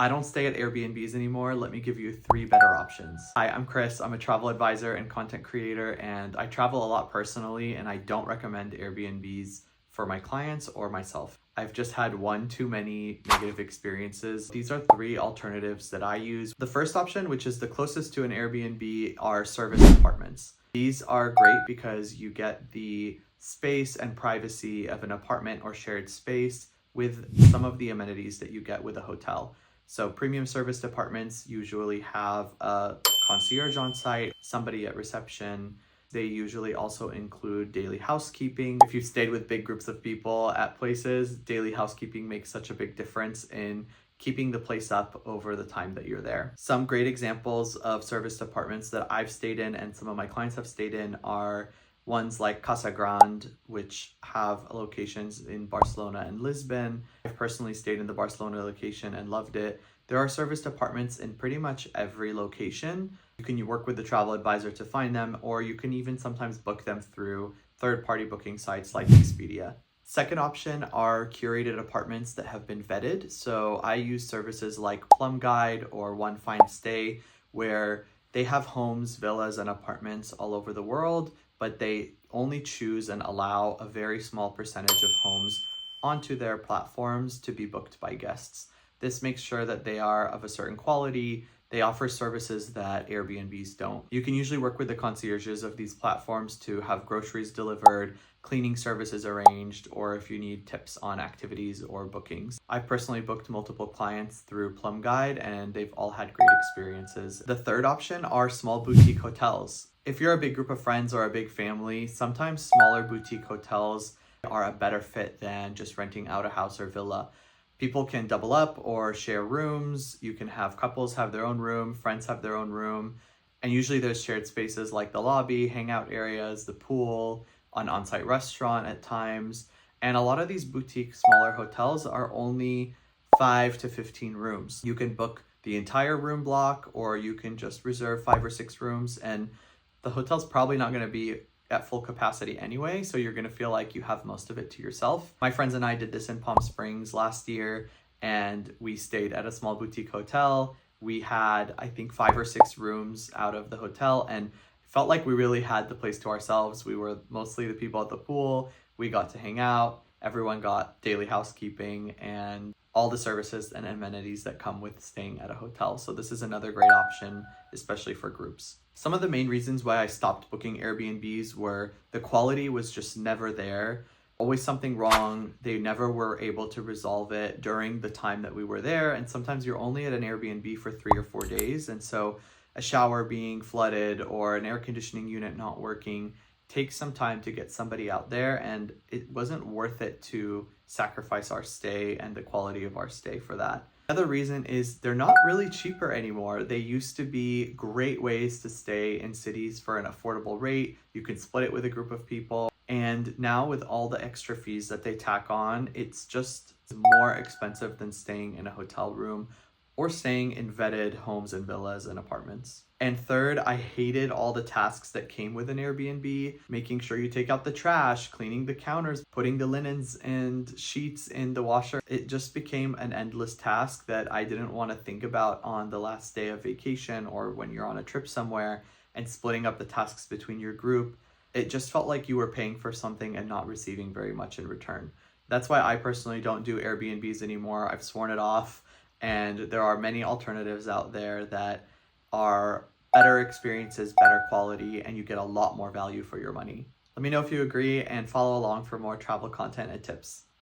I don't stay at Airbnbs anymore. Let me give you 3 better options. Hi, I'm Chris. I'm a travel advisor and content creator, and I travel a lot personally, and I don't recommend Airbnbs for my clients or myself. I've just had one too many negative experiences. These are 3 alternatives that I use. The first option, which is the closest to an Airbnb, are service apartments. These are great because you get the space and privacy of an apartment or shared space with some of the amenities that you get with a hotel. So premium service apartments usually have a concierge on site, somebody at reception. They usually also include daily housekeeping. If you've stayed with big groups of people at places, daily housekeeping makes such a big difference in keeping the place up over the time that you're there. Some great examples of serviced apartments that I've stayed in and some of my clients have stayed in are ones like Casa Grande, which have locations in Barcelona and Lisbon. I've personally stayed in the Barcelona location and loved it. There are serviced apartments in pretty much every location. You can work with the travel advisor to find them, or you can even sometimes book them through third-party booking sites like Expedia. Second option are curated apartments that have been vetted. So I use services like Plum Guide or One Fine Stay, where they have homes, villas, and apartments all over the world, but they only choose and allow a very small percentage of homes onto their platforms to be booked by guests. This makes sure that they are of a certain quality. They offer services that Airbnbs don't. You can usually work with the concierges of these platforms to have groceries delivered, cleaning services arranged, or if you need tips on activities or bookings. I personally booked multiple clients through Plum Guide and they've all had great experiences. The third option are small boutique hotels. If you're a big group of friends or a big family, sometimes smaller boutique hotels are a better fit than just renting out a house or villa. People can double up or share rooms. You can have couples have their own room, friends have their own room. And usually there's shared spaces like the lobby, hangout areas, the pool, an on-site restaurant at times. And a lot of these boutique smaller hotels are only 5 to 15 rooms. You can book the entire room block, or you can just reserve 5 or 6 rooms, and the hotel's probably not going to be at full capacity anyway, so you're going to feel like you have most of it to yourself. My friends and I did this in Palm Springs last year, and we stayed at a small boutique hotel. We had, I think, 5 or 6 rooms out of the hotel, and felt like we really had the place to ourselves. We were mostly the people at the pool. We got to hang out. Everyone got daily housekeeping and all the services and amenities that come with staying at a hotel. So this is another great option, especially for groups. Some of the main reasons why I stopped booking Airbnbs were the quality was just never there. Always something wrong. They never were able to resolve it during the time that we were there. And sometimes you're only at an Airbnb for 3 or 4 days. And so a shower being flooded or an air conditioning unit not working takes some time to get somebody out there, and it wasn't worth it to sacrifice our stay and the quality of our stay for that. Another reason is they're not really cheaper anymore. They used to be great ways to stay in cities for an affordable rate. You can split it with a group of people. And now with all the extra fees that they tack on, it's just more expensive than staying in a hotel room or staying in vetted homes and villas and apartments. And third, I hated all the tasks that came with an Airbnb, making sure you take out the trash, cleaning the counters, putting the linens and sheets in the washer. It just became an endless task that I didn't want to think about on the last day of vacation or when you're on a trip somewhere, and splitting up the tasks between your group. It just felt like you were paying for something and not receiving very much in return. That's why I personally don't do Airbnbs anymore. I've sworn it off. And there are many alternatives out there that are better experiences, better quality, and you get a lot more value for your money. Let me know if you agree and follow along for more travel content and tips.